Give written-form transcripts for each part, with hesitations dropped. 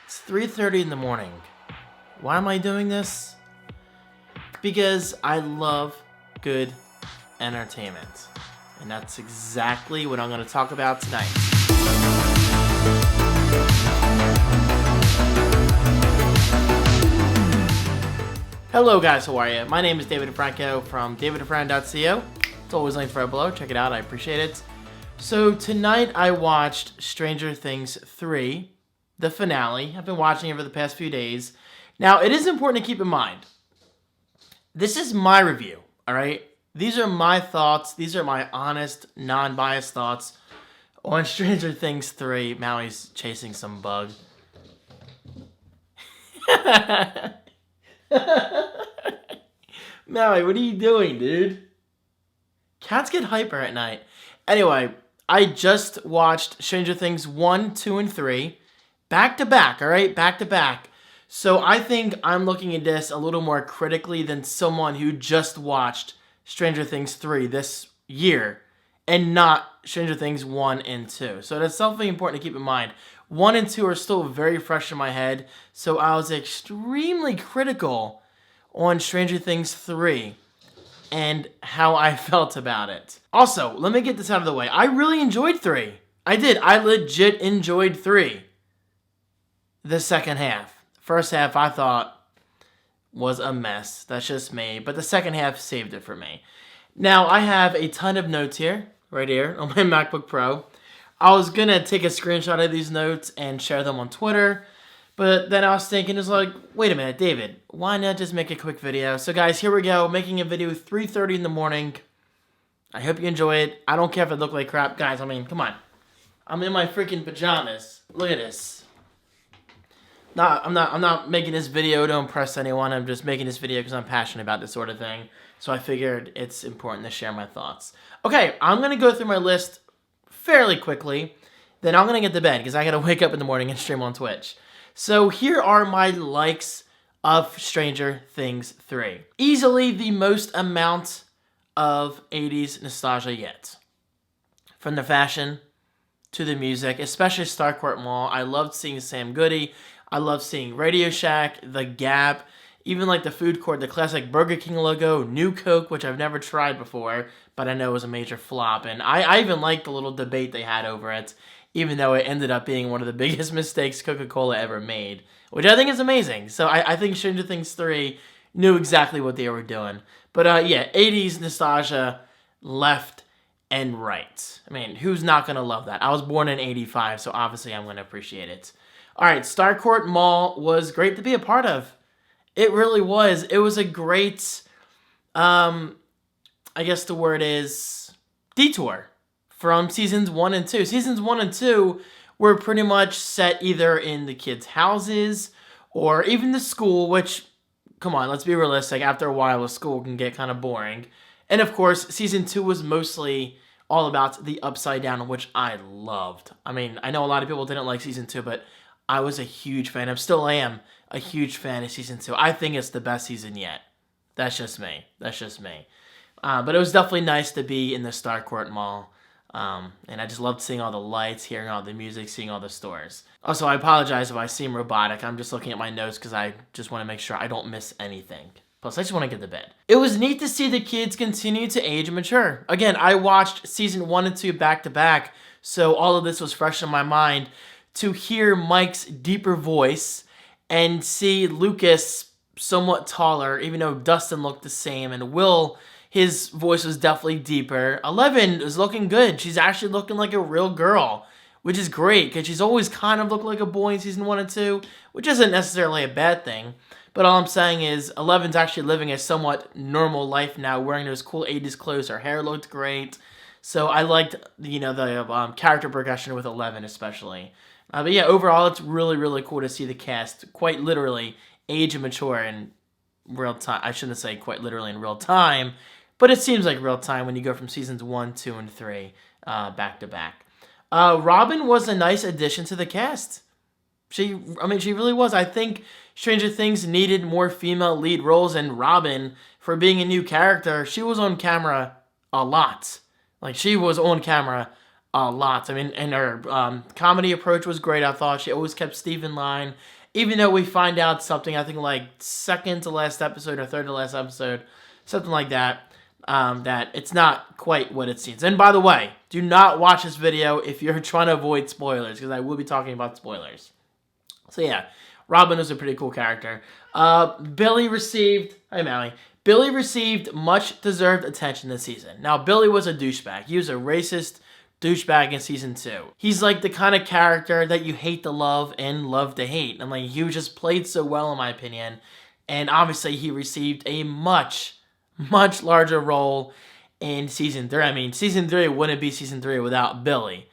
It's 3:30 in the morning. Why am I doing this? Because I love good entertainment. And that's exactly what I'm going to talk about tonight. Hello guys, how are you? My name is David Franco from davidfran.co. It's always linked right below. Check it out. I appreciate it. So tonight I watched Stranger Things 3, the finale. I've been watching it for the past few days. Now, it is important to keep in mind, this is my review, all right? These are my thoughts. These are my honest, non-biased thoughts on Stranger Things 3. Maui's chasing some bug. Maui, what are you doing, dude? Cats get hyper at night. Anyway, I just watched Stranger Things 1, 2, and 3 back to back, all right? Back to back. So I think I'm looking at this a little more critically than someone who just watched Stranger Things 3 this year and not Stranger Things 1 and 2. So that's something important to keep in mind. 1 and 2 are still very fresh in my head, so I was extremely critical on Stranger Things 3 and how I felt about it. Also, let me get this out of the way. I really enjoyed 3. I did. I legit enjoyed 3. The second half. First half I thought was a mess. That's just me. But the second half saved it for me. Now, I have a ton of notes here, right here, on my MacBook Pro. I was going to take a screenshot of these notes and share them on Twitter. But then I was thinking, it's like, wait a minute, David, why not just make a quick video? So guys, here we go, making a video 3:30 in the morning. I hope you enjoy it. I don't care if it look like crap. Guys, I mean, come on. I'm in my freaking pajamas. Look at this. I'm not making this video to impress anyone. I'm just making this video because I'm passionate about this sort of thing. So I figured it's important to share my thoughts. Okay, I'm going to go through my list fairly quickly. Then I'm going to get to bed because I got to wake up in the morning and stream on Twitch. So here are my likes of Stranger Things 3. Easily the most amount of 80s nostalgia yet. From the fashion to the music, especially Starcourt Mall. I loved seeing Sam Goody. I love seeing Radio Shack, The Gap, even like the food court, the classic Burger King logo, New Coke, which I've never tried before, but I know was a major flop. And I even liked the little debate they had over it, even though it ended up being one of the biggest mistakes Coca-Cola ever made, which I think is amazing. So I think Stranger Things 3 knew exactly what they were doing. But yeah, 80s nostalgia left and right. I mean, who's not going to love that? I was born in 85, so obviously I'm going to appreciate it. All right, Starcourt Mall was great to be a part of. It really was. It was a great, I guess the word is detour from seasons 1 and 2. Seasons 1 and 2 were pretty much set either in the kids' houses or even the school, which, come on, let's be realistic. After a while, the school can get kind of boring. And of course, season 2 was mostly all about the Upside Down, which I loved. I mean, I know a lot of people didn't like season 2, but I was a huge fan. I still am a huge fan of season 2. I think it's the best season yet. That's just me. That's just me. But it was definitely nice to be in the Starcourt Mall. And I just loved seeing all the lights, hearing all the music, seeing all the stores. Also, I apologize if I seem robotic. I'm just looking at my notes because I just want to make sure I don't miss anything. Plus, I just want to get to bed. It was neat to see the kids continue to age and mature. Again, I watched season 1 and 2 back to back, so all of this was fresh in my mind. To hear Mike's deeper voice and see Lucas somewhat taller, even though Dustin looked the same, and Will, his voice was definitely deeper. 11 is looking good. She's actually looking like a real girl, which is great, because she's always kind of looked like a boy in season 1 and 2, which isn't necessarily a bad thing. But all I'm saying is 11's actually living a somewhat normal life now, wearing those cool 80s clothes. Her hair looked great. So I liked, the character progression with 11 especially. But yeah, overall, it's really, really cool to see the cast quite literally age and mature in real time. I shouldn't say quite literally in real time, but it seems like real time when you go from seasons 1, 2, and 3 back to back. Robin was a nice addition to the cast. She really was. I think Stranger Things needed more female lead roles, and Robin, for being a new character, she was on camera a lot. Like, she was on camera lots. I mean, and her comedy approach was great, I thought. She always kept Steve in line. Even though we find out something, I think like second to last episode or third to last episode, something like that, that it's not quite what it seems. And by the way, do not watch this video if you're trying to avoid spoilers, because I will be talking about spoilers. So yeah, Robin was a pretty cool character. Billy received much deserved attention this season. Now, Billy was a douchebag. He was a racist douchebag in season 2. He's like the kind of character that you hate to love and love to hate. And like, he was just played so well, in my opinion. And obviously, he received a much larger role in season 3. I mean, season 3 wouldn't be season 3 without Billy,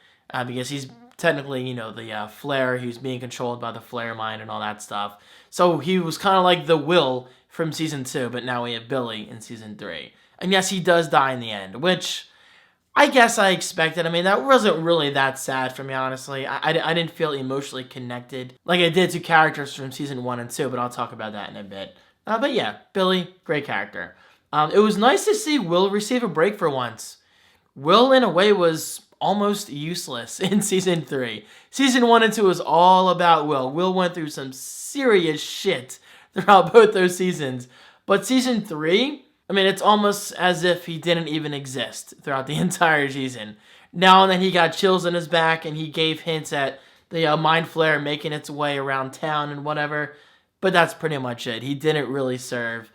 because he's technically, you know, the Flare. He was being controlled by the Flare mind and all that stuff. So he was kind of like the Will from season 2, but now we have Billy in season 3. And yes, he does die in the end, which I guess I expected. I mean, that wasn't really that sad for me, honestly. I didn't feel emotionally connected like I did to characters from season 1 and 2, but I'll talk about that in a bit. But yeah, Billy, great character. It was nice to see Will receive a break for once. Will, in a way, was almost useless in season 3. Season 1 and 2 was all about Will. Will went through some serious shit throughout both those seasons. But season 3, I mean, it's almost as if he didn't even exist throughout the entire season. Now and then he got chills in his back, and he gave hints at the Mind Flare making its way around town and whatever. But that's pretty much it. He didn't really serve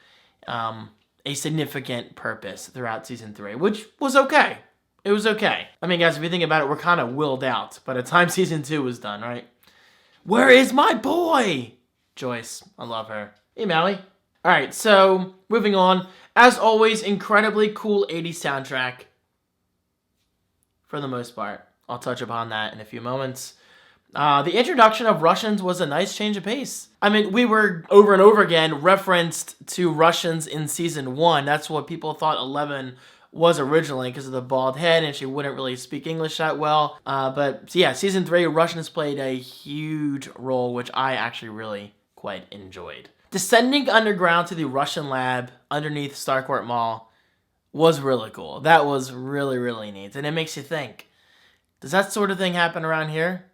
a significant purpose throughout season 3, which was okay. It was okay. I mean, guys, if you think about it, we're kind of willed out by the time season 2 was done, right? Where is my boy? Joyce. I love her. Hey, Mally. All right, so moving on. As always, incredibly cool 80s soundtrack. For the most part. I'll touch upon that in a few moments. The introduction of Russians was a nice change of pace. I mean, we were over and over again referenced to Russians in season 1. That's what people thought 11 was originally, because of the bald head, and she wouldn't really speak English that well. But yeah, season 3, Russians played a huge role, which I actually really quite enjoyed. Descending underground to the Russian lab underneath Starcourt Mall was really cool. That was really neat. And it makes you think, does that sort of thing happen around here?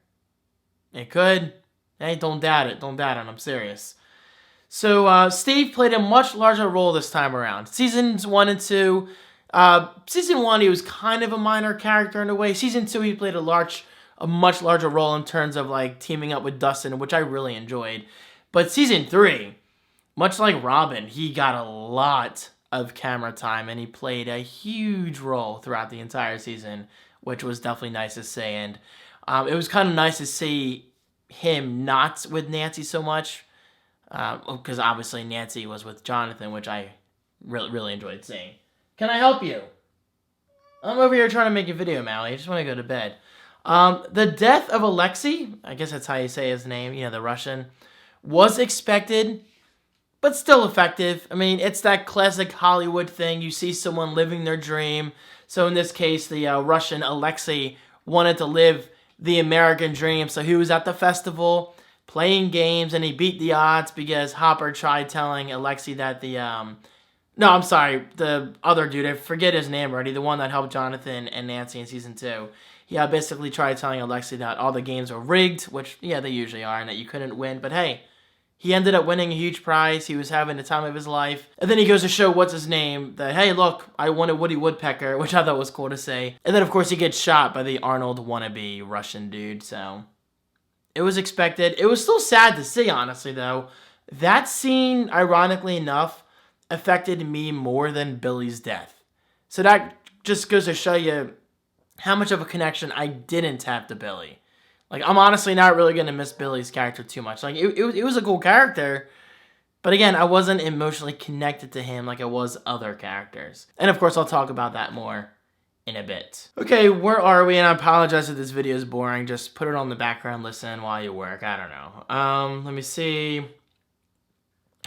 It could. Hey, don't doubt it. Don't doubt it. I'm serious. So, Steve played a much larger role this time around. Seasons 1 and 2, season 1, he was kind of a minor character in a way. Season 2, he played a much larger role in terms of, like, teaming up with Dustin, which I really enjoyed. But season 3, much like Robin, he got a lot of camera time, and he played a huge role throughout the entire season, which was definitely nice to see. And it was kind of nice to see him not with Nancy so much, because obviously Nancy was with Jonathan, which I really enjoyed seeing. Can I help you? I'm over here trying to make a video, Mally. I just want to go to bed. The death of Alexei, I guess that's how you say his name, you know, the Russian, was expected, but still effective. I mean, it's that classic Hollywood thing. You see someone living their dream. So in this case, the Russian Alexei wanted to live the American dream. So he was at the festival playing games, and he beat the odds because Hopper tried telling Alexei that the other dude, I forget his name already, the one that helped Jonathan and Nancy in season 2. Yeah, basically tried telling Alexei that all the games were rigged, which, yeah, they usually are, and that you couldn't win. But hey, he ended up winning a huge prize. He was having the time of his life. And then he goes to show what's his name that, hey, look, I won a Woody Woodpecker, which I thought was cool to say. And then, of course, he gets shot by the Arnold wannabe Russian dude, so it was expected. It was still sad to see, honestly, though. That scene, ironically enough, affected me more than Billy's death. So that just goes to show you how much of a connection I didn't have to Billy. Like, I'm honestly not really going to miss Billy's character too much. Like, it was a cool character, but again, I wasn't emotionally connected to him like I was other characters. And of course, I'll talk about that more in a bit. Okay, where are we? And I apologize if this video is boring. Just put it on the background, listen while you work. I don't know. Let me see.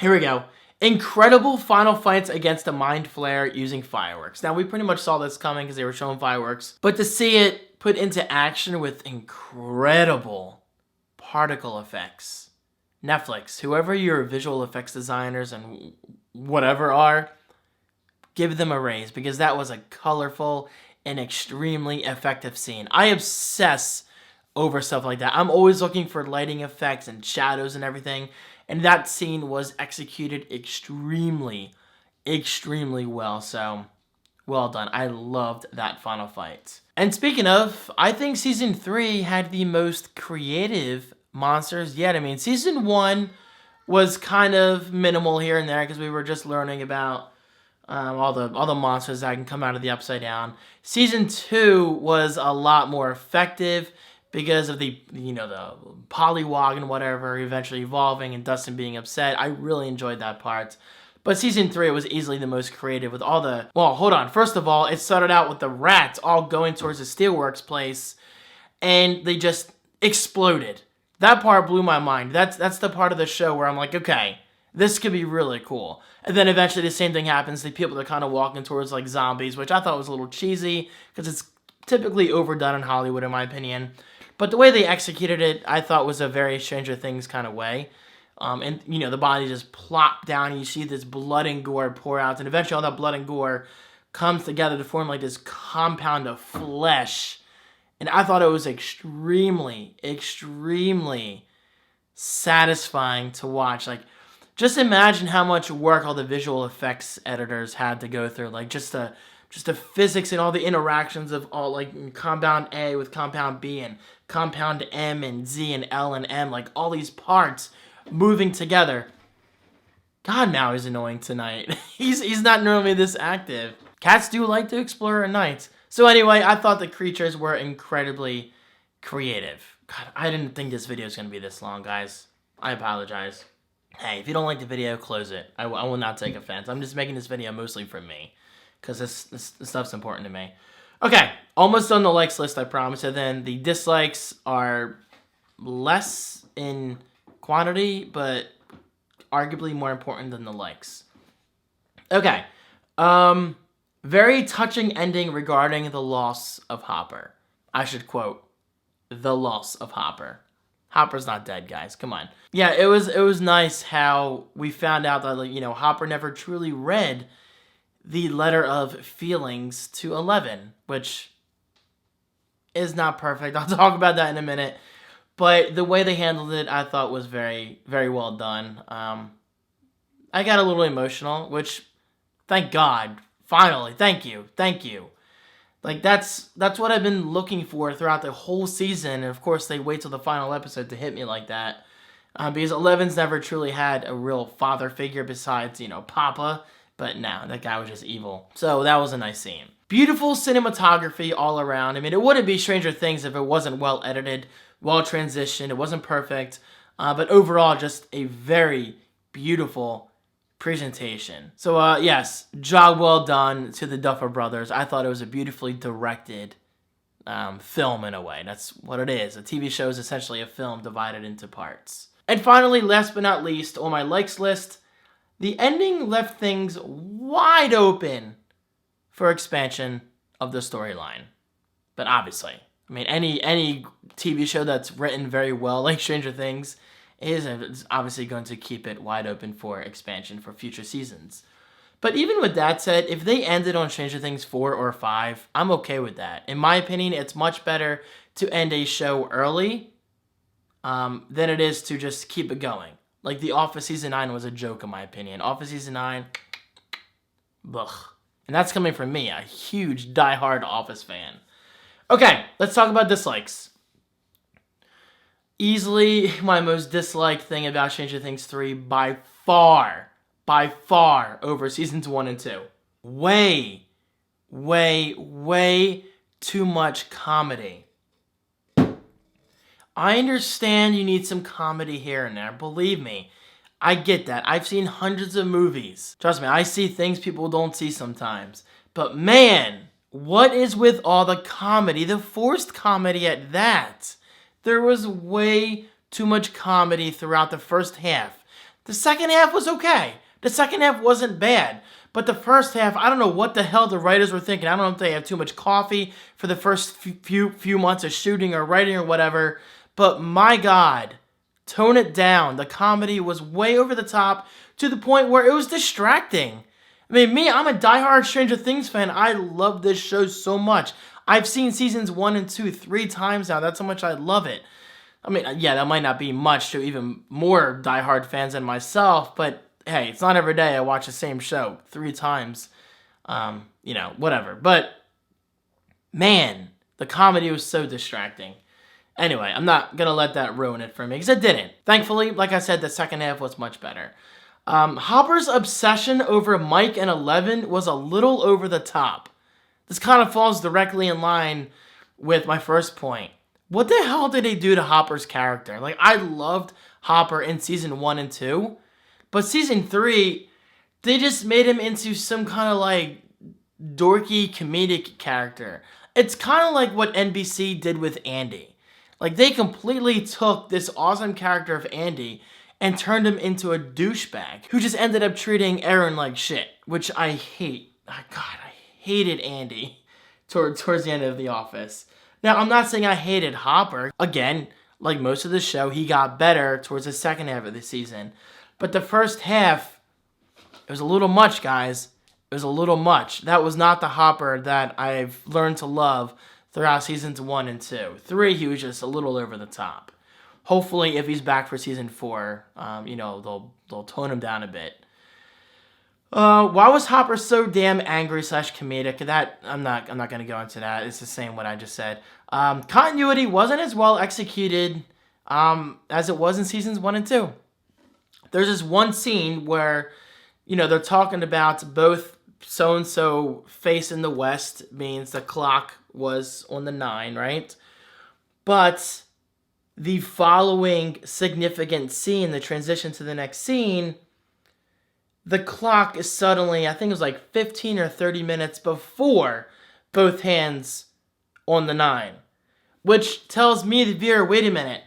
Here we go. Incredible final fights against the Mind Flare using fireworks. Now, we pretty much saw this coming because they were showing fireworks. But to see it put into action with incredible particle effects. Netflix, whoever your visual effects designers and whatever are, give them a raise, because that was a colorful, an extremely effective scene. I obsess over stuff like that. I'm always looking for lighting effects and shadows and everything. And that scene was executed extremely, extremely well. So, well done. I loved that final fight. And speaking of, I think Season 3 had the most creative monsters yet. I mean, Season 1 was kind of minimal here and there because we were just learning about all the monsters that can come out of the Upside Down. Season 2 was a lot more effective because of the polywog and whatever eventually evolving and Dustin being upset. I really enjoyed that part. But Season 3 was easily the most creative with all the... Well, hold on. First of all, it started out with the rats all going towards the Steelworks place, and they just exploded. That part blew my mind. That's the part of the show where I'm like, okay, this could be really cool. And then eventually the same thing happens. The people are kind of walking towards like zombies, which I thought was a little cheesy because it's typically overdone in Hollywood, in my opinion. But the way they executed it, I thought was a very Stranger Things kind of way. And, the body just plopped down, and you see this blood and gore pour out, and eventually all that blood and gore comes together to form, like, this compound of flesh. And I thought it was extremely, extremely satisfying to watch. Like, just imagine how much work all the visual effects editors had to go through. Like, just the physics and all the interactions of all, like, compound A with compound B and compound M and Z and L and M. Like, all these parts moving together. God, Maui's annoying tonight. He's not normally this active. Cats do like to explore at night. So anyway, I thought the creatures were incredibly creative. God, I didn't think this video was going to be this long, guys. I apologize. Hey, if you don't like the video, close it. I will not take offense. I'm just making this video mostly for me, because this stuff's important to me. Okay, almost on the likes list, I promise. And then the dislikes are less in quantity, but arguably more important than the likes. Okay. Very touching ending regarding the loss of Hopper. I should quote, the loss of Hopper. Hopper's not dead, guys. Come on. Yeah, it was nice how we found out that, Hopper never truly read the letter of feelings to 11, which is not perfect. I'll talk about that in a minute. But the way they handled it, I thought was very, very well done. I got a little emotional, which, thank God, finally, thank you. Like, that's what I've been looking for throughout the whole season, and of course, they wait till the final episode to hit me like that. Because 11's never truly had a real father figure besides, Papa, but no, that guy was just evil. So that was a nice scene. Beautiful cinematography all around. I mean, it wouldn't be Stranger Things if it wasn't well edited, well transitioned. It wasn't perfect, but overall, just a very beautiful presentation. So, yes, job well done to the Duffer Brothers. I thought it was a beautifully directed film in a way. That's what it is. A TV show is essentially a film divided into parts. And finally, last but not least, on my likes list, the ending left things wide open for expansion of the storyline. But obviously, I mean, any TV show that's written very well, like Stranger Things, is obviously going to keep it wide open for expansion for future seasons. But even with that said, if they ended on Stranger Things 4 or 5, I'm okay with that. In my opinion, it's much better to end a show early than it is to just keep it going. Like The Office Season 9 was a joke in my opinion. Office Season 9, ugh. And that's coming from me, a huge die-hard Office fan. Okay, let's talk about dislikes. Easily my most disliked thing about Stranger Things 3 by far over Seasons 1 and 2. Way too much comedy. I understand you need some comedy here and there. Believe me, I get that. I've seen hundreds of movies. Trust me, I see things people don't see sometimes. But man, what is with all the comedy? The forced comedy at that. There was way too much comedy throughout the first half. The second half was okay. The second half wasn't bad. But the first half, I don't know what the hell the writers were thinking. I don't know if they had too much coffee for the first few months of shooting or writing or whatever. But my God, tone it down. The comedy was way over the top to the point where it was distracting. I mean, I'm a diehard Stranger Things fan. I love this show so much. I've seen seasons 1 and 2 3 times now. That's how much I love it. I mean, yeah, that might not be much to even more diehard fans than myself, but hey, it's not every day I watch the same show 3 times. Whatever. But man, the comedy was so distracting. Anyway, I'm not going to let that ruin it for me, because it didn't. Thankfully, like I said, the second half was much better. Hopper's obsession over Mike and Eleven was a little over the top. This kind of falls directly in line with my first point. What the hell did they do to Hopper's character? Like, I loved Hopper in season 1 and 2, but season 3, they just made him into some kind of like dorky comedic character. It's kind of like what NBC did with Andy. Like, they completely took this awesome character of Andy and turned him into a douchebag who just ended up treating Aaron like shit, which I hate. Oh, God, I hated Andy towards the end of The Office. Now, I'm not saying I hated Hopper. Again, like most of the show, he got better towards the second half of the season. But the first half, it was a little much, guys. It was a little much. That was not the Hopper that I've learned to love throughout seasons 1 and 2. 3, he was just a little over the top. Hopefully, if he's back for season 4, they'll tone him down a bit. Why was Hopper so damn angry / comedic? That I'm not going to go into that. It's the same what I just said. Continuity wasn't as well executed as it was in seasons 1 and 2. There's this one scene where, they're talking about both so-and-so facing the west, means the clock was on the 9, right? But the following significant scene, the transition to the next scene, the clock is suddenly, I think it was like 15 or 30 minutes before both hands on the 9. Which tells me, the viewer, wait a minute,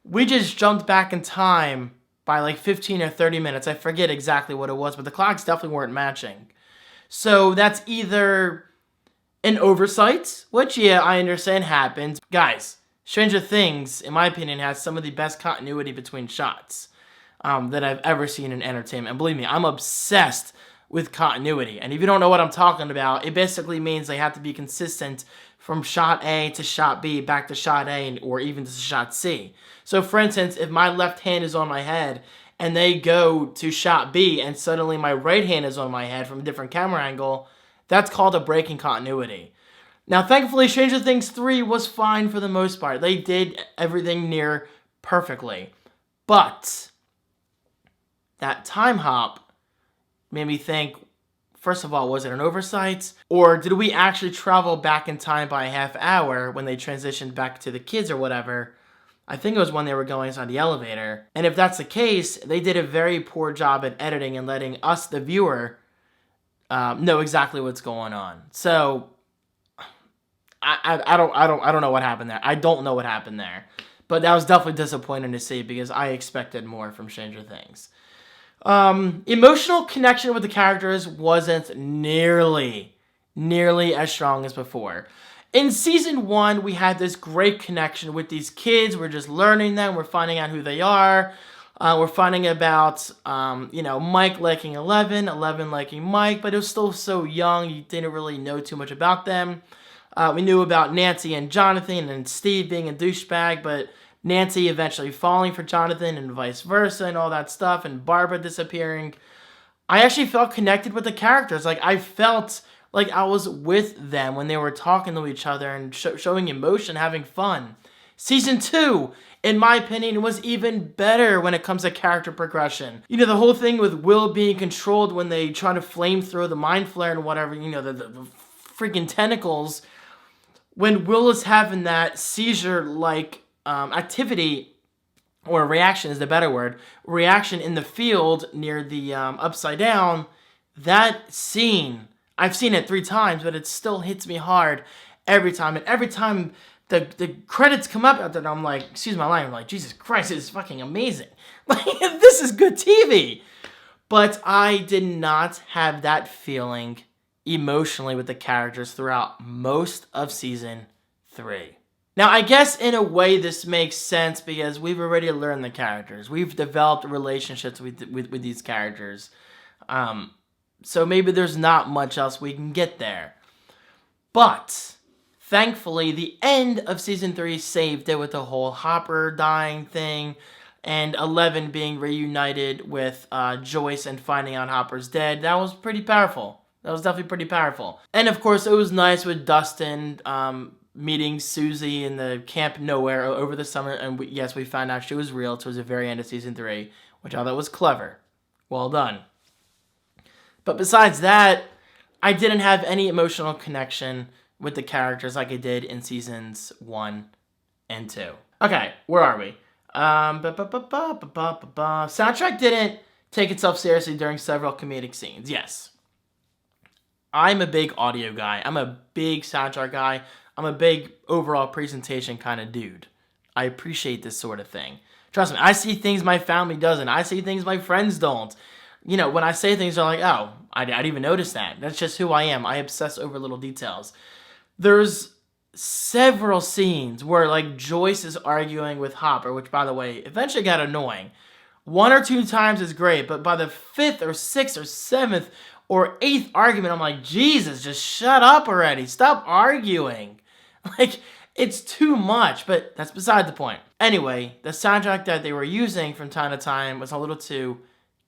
we just jumped back in time by like 15 or 30 minutes. I forget exactly what it was, but the clocks definitely weren't matching. So that's either an oversight, which, yeah, I understand happens. Guys, Stranger Things, in my opinion, has some of the best continuity between shots that I've ever seen in entertainment. And believe me, I'm obsessed with continuity. And if you don't know what I'm talking about, it basically means they have to be consistent from shot A to shot B, back to shot A, or even to shot C. So, for instance, if my left hand is on my head and they go to shot B and suddenly my right hand is on my head from a different camera angle, that's called a break in continuity. Now, thankfully, Stranger Things 3 was fine for the most part. They did everything near perfectly. But that time hop made me think, first of all, was it an oversight? Or did we actually travel back in time by a half hour when they transitioned back to the kids or whatever? I think it was when they were going inside the elevator. And if that's the case, they did a very poor job at editing and letting us, the viewer, know exactly what's going on. So I don't know what happened there. I don't know what happened there. But that was definitely disappointing to see because I expected more from Stranger Things. Emotional connection with the characters wasn't nearly as strong as before. In season 1, we had this great connection with these kids. We're just learning them. We're finding out who they are. We're finding about, Mike liking Eleven liking Mike, but it was still so young. You didn't really know too much about them. We knew about Nancy and Jonathan and Steve being a douchebag, but Nancy eventually falling for Jonathan and vice versa and all that stuff, and Barbara disappearing. I actually felt connected with the characters. Like, I felt like I was with them when they were talking to each other and showing emotion, having fun. Season 2, in my opinion, was even better when it comes to character progression. The whole thing with Will being controlled when they try to flamethrow the mind flare and whatever, the freaking tentacles. When Will is having that seizure-like activity, or reaction is the better word, reaction in the field near the Upside Down, that scene, I've seen it 3 times, but it still hits me hard every time. And every time the credits come up after that, I'm like, excuse my line, I'm like, Jesus Christ, this is fucking amazing. Like, this is good TV. But I did not have that feeling emotionally with the characters throughout most of season 3. Now, I guess in a way this makes sense because we've already learned the characters. We've developed relationships with these characters. So maybe there's not much else we can get there. But thankfully, the end of season 3 saved it with the whole Hopper dying thing and 11 being reunited with Joyce and finding out Hopper's dead. That was pretty powerful. That was definitely pretty powerful. And of course, it was nice with Dustin meeting Susie in the Camp Nowhere over the summer. And yes, we found out she was real towards the very end of season 3, which I thought was clever. Well done. But besides that, I didn't have any emotional connection with the characters like I did in seasons 1 and 2. Okay, where are we? Soundtrack didn't take itself seriously during several comedic scenes. Yes. I'm a big audio guy. I'm a big soundtrack guy. I'm a big overall presentation kind of dude. I appreciate this sort of thing. Trust me, I see things my family doesn't. I see things my friends don't. You know, when I say things, they're like, oh, I didn't even notice that. That's just who I am. I obsess over little details. There's several scenes where, like, Joyce is arguing with Hopper, which, by the way, eventually got annoying. 1 or 2 times is great, but by the 5th or 6th or 7th or 8th argument, I'm like, Jesus, just shut up already. Stop arguing. Like, it's too much, but that's beside the point. Anyway, the soundtrack that they were using from time to time was a little too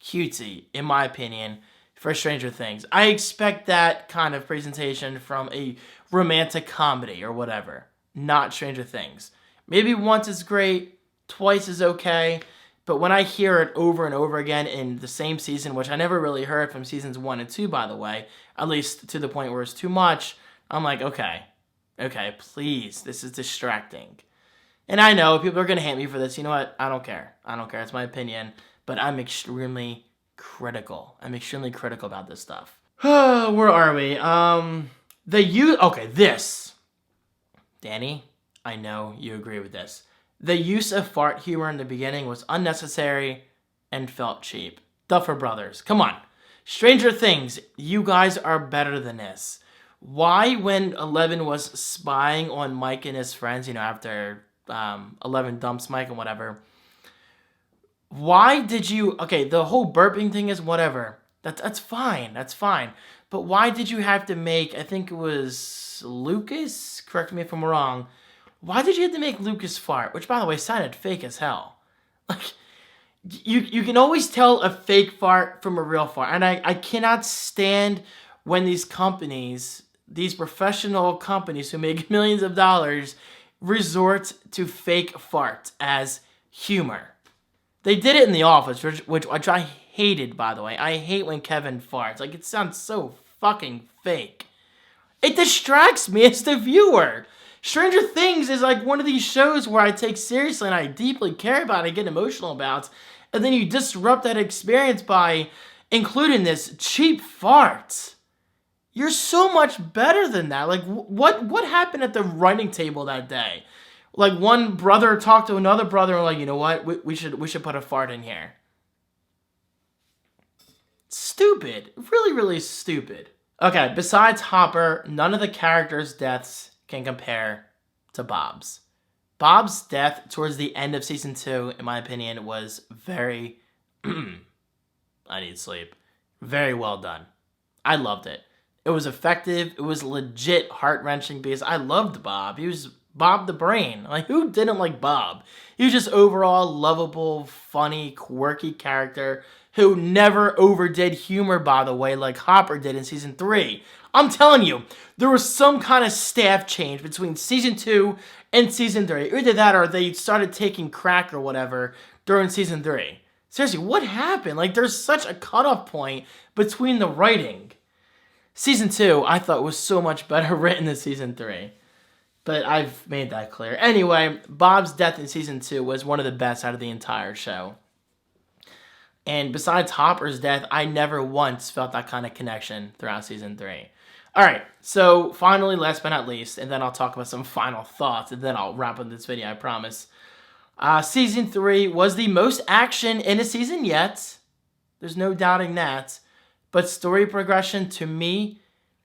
cutesy, in my opinion, for Stranger Things. I expect that kind of presentation from a romantic comedy or whatever, not Stranger Things. Maybe once is great, twice is okay, but when I hear it over and over again in the same season, which I never really heard from seasons 1 and 2, by the way, at least to the point where it's too much, I'm like, okay, please, this is distracting. And I know people are going to hate me for this. You know what? I don't care. It's my opinion. But I'm extremely critical. About this stuff. Where are we? This. Danny, I know you agree with this. The use of fart humor in the beginning was unnecessary and felt cheap. Duffer Brothers, come on. Stranger Things, you guys are better than this. Why, when 11 was spying on Mike and his friends, you know, after 11 dumps Mike and whatever, why did you... Okay, the whole burping thing is whatever. That's fine. But why did you have to make... I think it was Lucas? Correct me if I'm wrong. Why did you have to make Lucas fart? Which, by the way, sounded fake as hell. Like, you can always tell a fake fart from a real fart. And I cannot stand when these companies, these professional companies who make millions of dollars, resort to fake farts as humor. They did it in The Office, which I hated, by the way. I hate when Kevin farts. Like, it sounds so fucking fake. It distracts me as the viewer. Stranger Things is like one of these shows where I take seriously and I deeply care about and get emotional about. And then you disrupt that experience by including this cheap fart. You're so much better than that. Like, what happened at the writing table that day? Like, one brother talked to another brother and like, you know what? We should put a fart in here. Stupid. Really, really stupid. Okay, besides Hopper, none of the characters' deaths can compare to Bob's. Bob's death towards the end of season 2, in my opinion, was very... I need sleep. Very well done. I loved it. It was effective. It was legit heart-wrenching because I loved Bob. He was Bob the Brain. Like, who didn't like Bob? He was just overall lovable, funny, quirky character who never overdid humor, by the way, like Hopper did in season 3. I'm telling you, there was some kind of staff change between season 2 and season 3. Either that or they started taking crack or whatever during season 3. Seriously, what happened? Like, there's such a cutoff point between the writing. Season 2, I thought, was so much better written than season 3. But I've made that clear. Anyway, Bob's death in season 2 was one of the best out of the entire show. And besides Hopper's death, I never once felt that kind of connection throughout season 3. Alright, so finally, last but not least, and then I'll talk about some final thoughts, and then I'll wrap up this video, I promise. Season 3 was the most action in a season yet. There's no doubting that. But story progression, to me,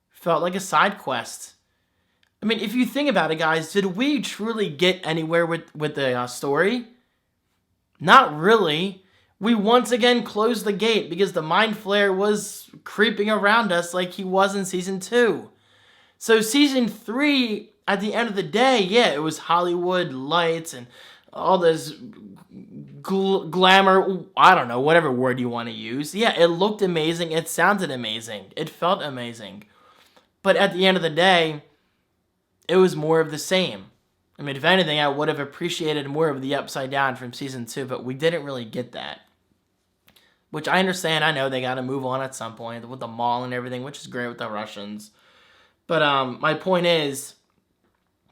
felt like a side quest. I mean, if you think about it, guys, did we truly get anywhere with the story? Not really. We once again closed the gate because the Mind Flayer was creeping around us like he was in Season 2. So Season 3, at the end of the day, yeah, it was Hollywood lights and all this glamour, I don't know, whatever word you want to use. Yeah, it looked amazing, it sounded amazing, it felt amazing. But at the end of the day, it was more of the same. I mean, if anything, I would have appreciated more of the Upside Down from Season 2, but we didn't really get that. Which I understand, I know they got to move on at some point with the mall and everything, which is great with the Russians. But my point is,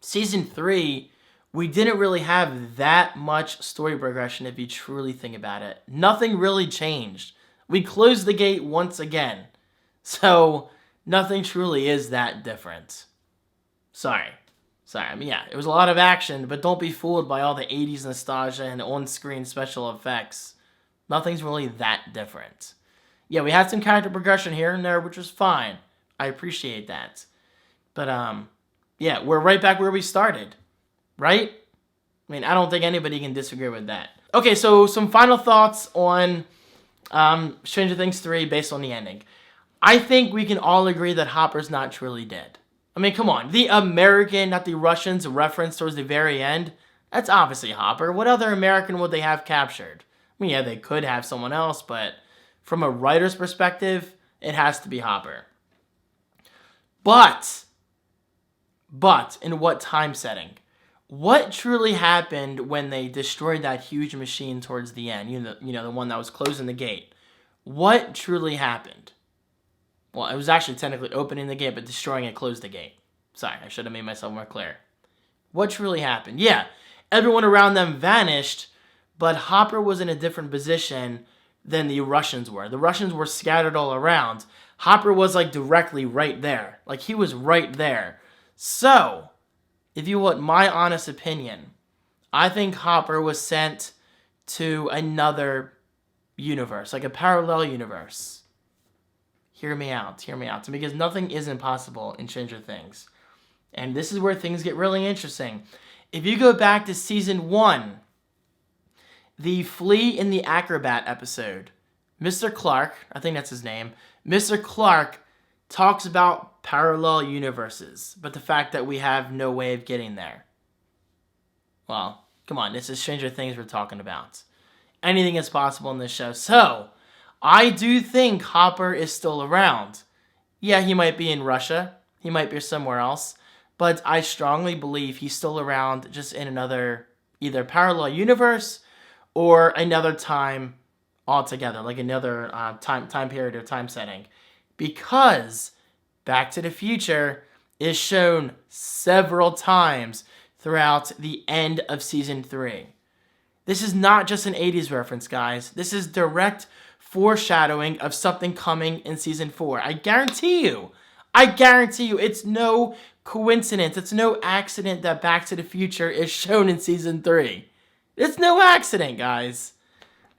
Season 3, we didn't really have that much story progression if you truly think about it. Nothing really changed. We closed the gate once again. So, nothing truly is that different. Sorry. I mean, yeah, it was a lot of action, but don't be fooled by all the 80s nostalgia and on-screen special effects. Nothing's really that different. Yeah, we had some character progression here and there, which was fine. I appreciate that. But, yeah, we're right back where we started. Right? I mean, I don't think anybody can disagree with that. Okay, so some final thoughts on Stranger Things 3 based on the ending. I think we can all agree that Hopper's not truly dead. I mean, come on. The American, not the Russians, reference towards the very end, that's obviously Hopper. What other American would they have captured? I mean, yeah, they could have someone else, but from a writer's perspective, it has to be Hopper. But, in what time setting? What truly happened when they destroyed that huge machine towards the end? You know, the one that was closing the gate. What truly happened? Well, it was actually technically opening the gate, but destroying it closed the gate. Sorry, I should have made myself more clear. What truly happened? Yeah, everyone around them vanished, but Hopper was in a different position than the Russians were. The Russians were scattered all around. Hopper was like directly right there. Like he was right there. So, if you want my honest opinion, I think Hopper was sent to another universe, like a parallel universe. Hear me out, because nothing is impossible in Stranger Things. And this is where things get really interesting. If you go back to Season 1, the Flea in the Acrobat episode, Mr. Clark, I think that's his name, Mr. Clark talks about parallel universes, but the fact that we have no way of getting there. Well, come on, this is Stranger Things we're talking about. Anything is possible in this show. So, I do think Hopper is still around. Yeah, he might be in Russia. He might be somewhere else. But I strongly believe he's still around, just in another either parallel universe or another time altogether, like another time period or time setting. Because Back to the Future is shown several times throughout the end of Season 3. This is not just an 80s reference, guys. This is direct foreshadowing of something coming in Season 4. I guarantee you, it's no coincidence. It's no accident that Back to the Future is shown in Season 3. It's no accident, guys.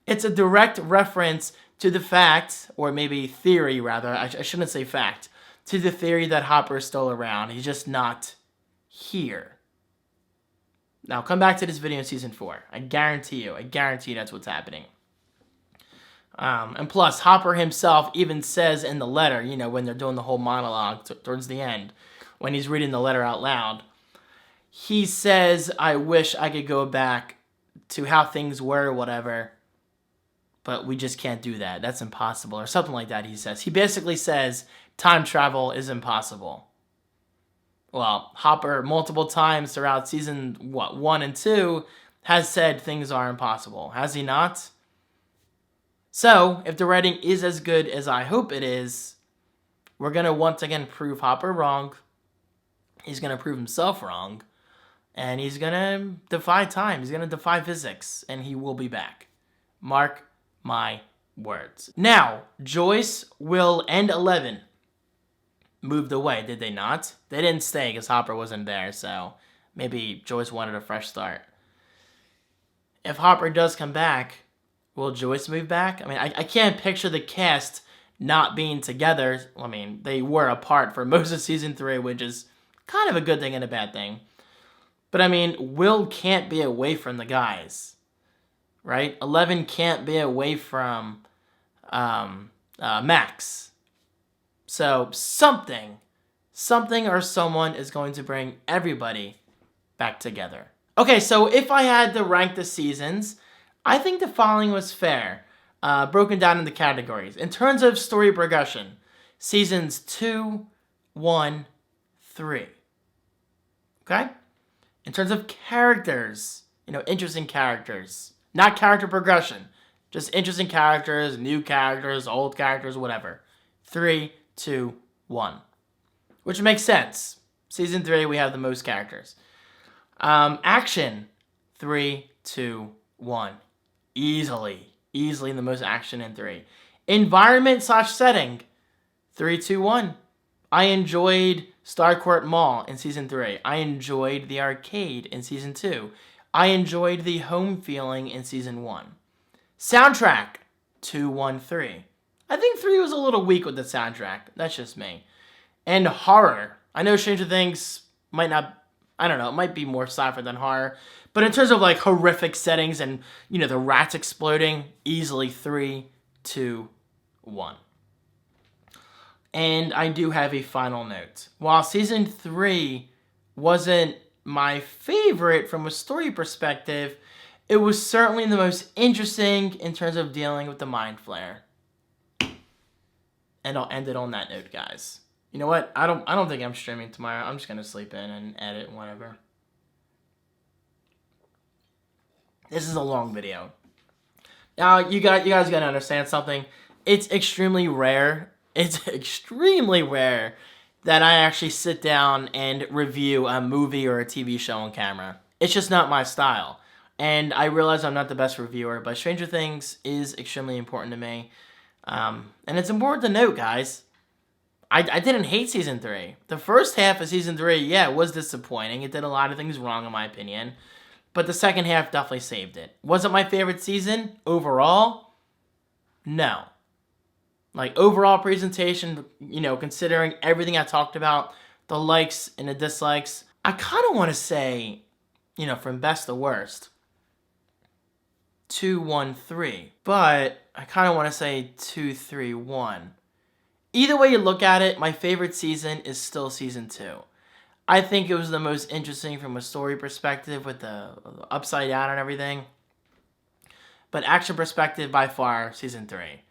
It's a direct reference to the fact, or maybe theory rather, I shouldn't say fact, to the theory that Hopper is still around. He's just not here. Now, come back to this video in Season 4. I guarantee you that's what's happening. And plus, Hopper himself even says in the letter, you know, when they're doing the whole monologue towards the end, when he's reading the letter out loud, he says, I wish I could go back to how things were or whatever, but we just can't do that. That's impossible, or something like that, he says. He basically says time travel is impossible. Well, Hopper, multiple times throughout Season 1 and 2, has said things are impossible. Has he not? So, if the writing is as good as I hope it is, we're going to once again prove Hopper wrong. He's going to prove himself wrong. And he's going to defy time. He's going to defy physics. And he will be back. Mark my words. Now, Joyce, Will, and Eleven moved away, did they not? They didn't stay because Hopper wasn't there, so maybe Joyce wanted a fresh start. If Hopper does come back, will Joyce move back? I mean, I can't picture the cast not being together. I mean, they were apart for most of Season 3, which is kind of a good thing and a bad thing. But I mean, Will can't be away from the guys. right? 11 can't be away from Max. So something or someone is going to bring everybody back together. Okay, so if I had to rank the seasons, I think the following was fair, broken down into categories. In terms of story progression, seasons 2, 1, 3. Okay? In terms of characters, interesting characters. Not character progression. Just interesting characters, new characters, old characters, whatever. 3, 2, 1. Which makes sense. Season 3, we have the most characters. Action. 3, 2, 1. Easily the most action in 3. Environment/setting. 3, 2, 1. I enjoyed Starcourt Mall in Season 3. I enjoyed the arcade in Season 2. I enjoyed the home feeling in Season 1. Soundtrack. 2, 1, 3. I think 3 was a little weak with the soundtrack. That's just me. And horror. I know Stranger Things might not... I don't know. It might be more sci-fi than horror. But in terms of like horrific settings and, the rats exploding, easily 3, 2, 1. And I do have a final note. While Season 3 wasn't my favorite from a story perspective, it was certainly the most interesting in terms of dealing with the Mind Flayer. And I'll end it on that note, guys. You know what? I don't think I'm streaming tomorrow. I'm just going to sleep in and edit and whatever. This is a long video. Now, you guys got to understand something. It's extremely rare. It's extremely rare that I actually sit down and review a movie or a TV show on camera. It's just not my style. And I realize I'm not the best reviewer, but Stranger Things is extremely important to me. And it's important to note, guys, I didn't hate Season 3. The first half of Season 3, yeah, it was disappointing. It did a lot of things wrong, in my opinion. But the second half definitely saved it. Was it my favorite season overall? No. Like, overall presentation, considering everything I talked about, the likes and the dislikes, I kind of want to say, from best to worst, 2, 1, 3. But I kind of want to say 2, 3, 1. Either way you look at it, my favorite season is still Season 2. I think it was the most interesting from a story perspective with the upside down and everything. But action perspective, by far, Season 3.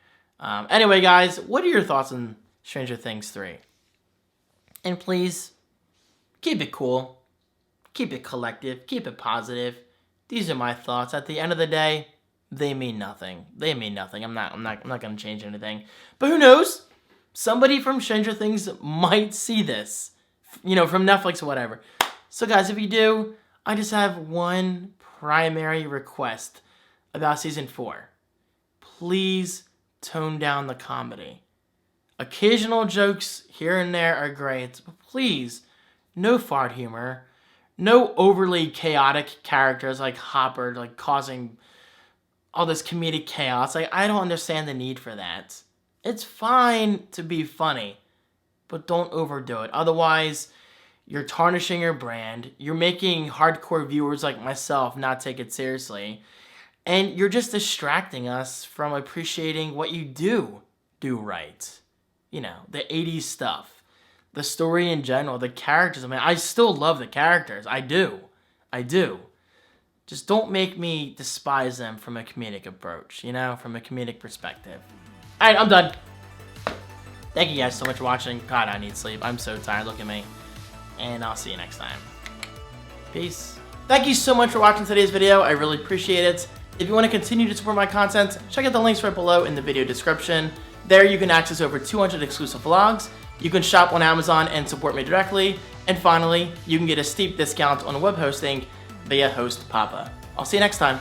Anyway, guys, what are your thoughts on Stranger Things 3? And please, keep it cool. Keep it collective. Keep it positive. These are my thoughts. At the end of the day, they mean nothing. They mean nothing. I'm not going to change anything. But who knows? Somebody from Stranger Things might see this. From Netflix or whatever. So guys, if you do, I just have one primary request about Season 4. Please tone down the comedy. Occasional jokes here and there are great, but please, no fart humor. No overly chaotic characters like Hopper, like causing all this comedic chaos. Like, I don't understand the need for that. It's fine to be funny, but don't overdo it. Otherwise, you're tarnishing your brand. You're making hardcore viewers like myself not take it seriously. And you're just distracting us from appreciating what you do right. The 80s stuff. The story in general, the characters. I mean, I still love the characters. I do. Just don't make me despise them from a comedic approach, from a comedic perspective. Alright, I'm done. Thank you guys so much for watching. God, I need sleep. I'm so tired. Look at me. And I'll see you next time. Peace. Thank you so much for watching today's video. I really appreciate it. If you want to continue to support my content, check out the links right below in the video description. There you can access over 200 exclusive vlogs. You can shop on Amazon and support me directly. And finally, you can get a steep discount on web hosting via Host Papa. I'll see you next time.